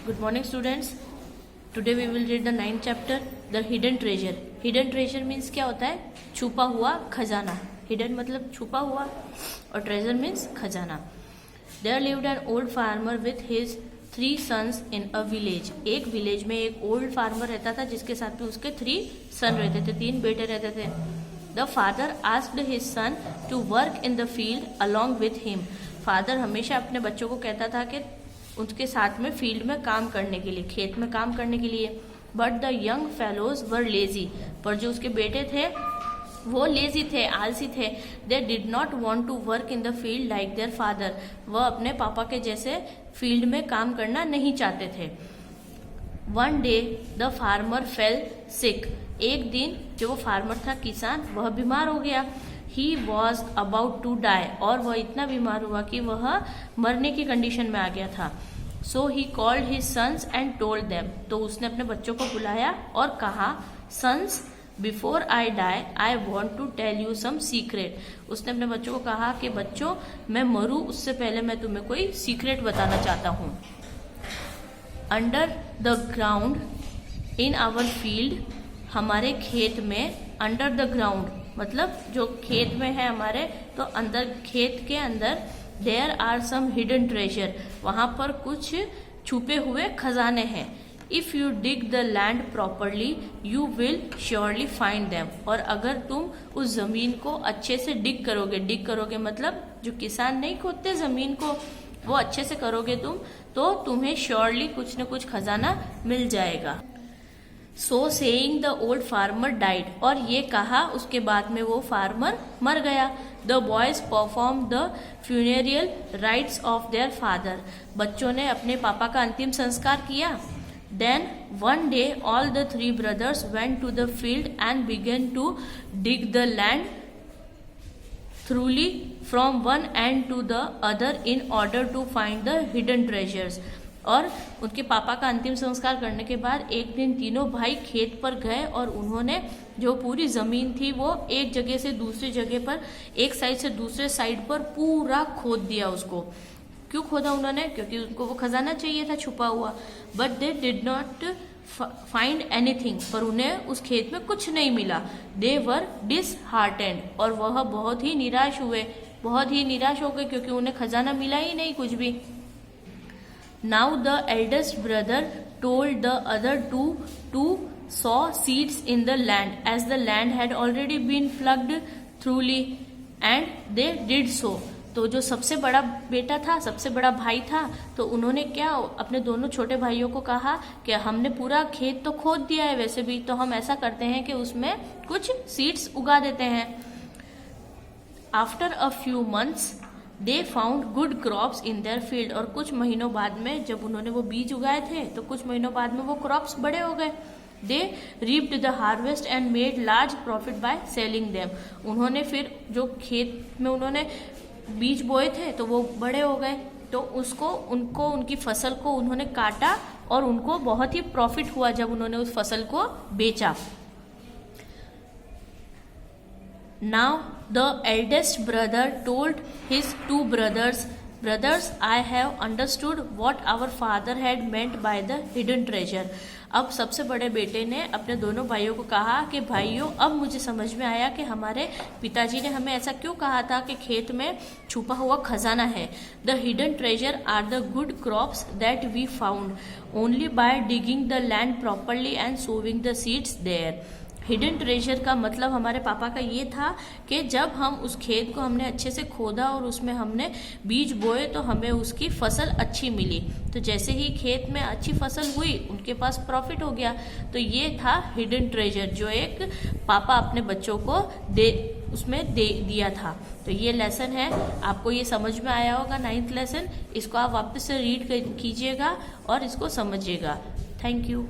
Good morning, students. Today we will read the 9th chapter, The Hidden Treasure. Hidden treasure means क्या होता है? छुपा हुआ खजाना. Hidden मतलब छुपा हुआ और treasure means खजाना. There lived an old farmer with his 3 sons in a village. एक विलेज में एक ओल्ड फार्मर रहता था जिसके साथ में उसके 3 सन रहते थे, 3 बेटे रहते थे. The father asked his son to work in the field along with him. Father हमेशा अपने बच्चों को कहता था कि उसके साथ में फील्ड में काम करने के लिए, खेत में काम करने के लिए. But the young fellows were lazy. पर जो उसके बेटे थे वो लेजी थे, आलसी थे. They did not want to work in the field like their father. वह अपने पापा के जैसे फील्ड में काम करना नहीं चाहते थे. One day the farmer fail सिक. एक दिन जो वो फार्मर था, किसान, वह बीमार हो गया. He was about to die. और वह इतना बीमार हुआ कि वह मरने की कंडीशन में आ गया था. So he called his sons and told them. तो उसने अपने बच्चों को बुलाया और कहा, sons, before I die I want to tell you some secret. उसने अपने बच्चों को कहा कि बच्चों, मैं मरूं उससे पहले मैं तुम्हें कोई सीक्रेट बताना चाहता हूँ. Under the ground in our field. हमारे खेत में, अंडर द ग्राउंड मतलब जो खेत में है हमारे, तो अंदर, खेत के अंदर, there are some hidden treasure. वहां पर कुछ छुपे हुए खजाने हैं. If you dig the land properly you will surely find them. और अगर तुम उस जमीन को अच्छे से डिग करोगे मतलब जो किसान नहीं खोदते जमीन को, वो अच्छे से करोगे तुम, तो तुम्हें श्योरली कुछ न कुछ खजाना मिल जाएगा. So saying the old farmer died. और ये कहा उसके बाद में वो फार्मर मर गया. The boys perform the funeral rites of their father. बच्चों ने अपने पापा का अंतिम संस्कार किया. Then one day all the 3 brothers went to the field and began to dig the land thoroughly from one end to the other in order to find the hidden treasures. और उनके पापा का अंतिम संस्कार करने के बाद एक दिन तीनों भाई खेत पर गए और उन्होंने जो पूरी जमीन थी वो एक जगह से दूसरी जगह पर, एक साइड से दूसरे साइड पर पूरा खोद दिया उसको. क्यों खोदा उन्होंने? क्योंकि उनको वो खजाना चाहिए था छुपा हुआ. But they did not find anything. पर उन्हें उस खेत में कुछ नहीं मिला. दे वर डिसहार्टेंड. और वह बहुत ही निराश हुए, बहुत ही निराश हो गए क्योंकि उन्हें खजाना मिला ही नहीं कुछ भी. Now the eldest brother told the other two to sow seeds in the land, as the land had already been plugged thoroughly, and they did so. तो जो सबसे बड़ा बेटा था, सबसे बड़ा भाई था, तो उन्होंने क्या, अपने दोनों छोटे भाइयों को कहा कि हमने पूरा खेत तो खोद दिया है वैसे भी, तो हम ऐसा करते हैं कि उसमें कुछ सीड्स उगा देते हैं. After a few months they found good crops in their field. और कुछ महीनों बाद में जब उन्होंने वो बीज उगाए थे तो कुछ महीनों बाद में वो क्रॉप्स बड़े हो गए. They reaped the harvest and made large profit by selling them. उन्होंने फिर जो खेत में उन्होंने बीज बोए थे तो वो बड़े हो गए, तो उनकी फसल को उन्होंने काटा और उनको बहुत ही प्रॉफिट हुआ जब उन्होंने उस फसल को बेचा. Now the eldest brother told his 2 brothers, Brothers, I have understood what our father had meant by the hidden treasure. अब सबसे बड़े बेटे ने अपने दोनों भाइयों को कहा कि भाइयों, अब मुझे समझ में आया कि हमारे पिताजी ने हमें ऐसा क्यों कहा था कि खेत में छुपा हुआ खजाना है. The hidden treasure are the good crops that we found only by digging the land properly and sowing the seeds there. Hidden treasure का मतलब हमारे पापा का ये था कि जब हम उस खेत को हमने अच्छे से खोदा और उसमें हमने बीज बोए तो हमें उसकी फसल अच्छी मिली. तो जैसे ही खेत में अच्छी फसल हुई उनके पास प्रॉफिट हो गया. तो ये था हिडन ट्रेजर जो एक पापा अपने बच्चों को उसमें दे दिया था. तो ये लेसन है, आपको ये समझ में आया होगा 9th लेसन. इसको आप वापस से रीड कीजिएगा और इसको समझिएगा. Thank you.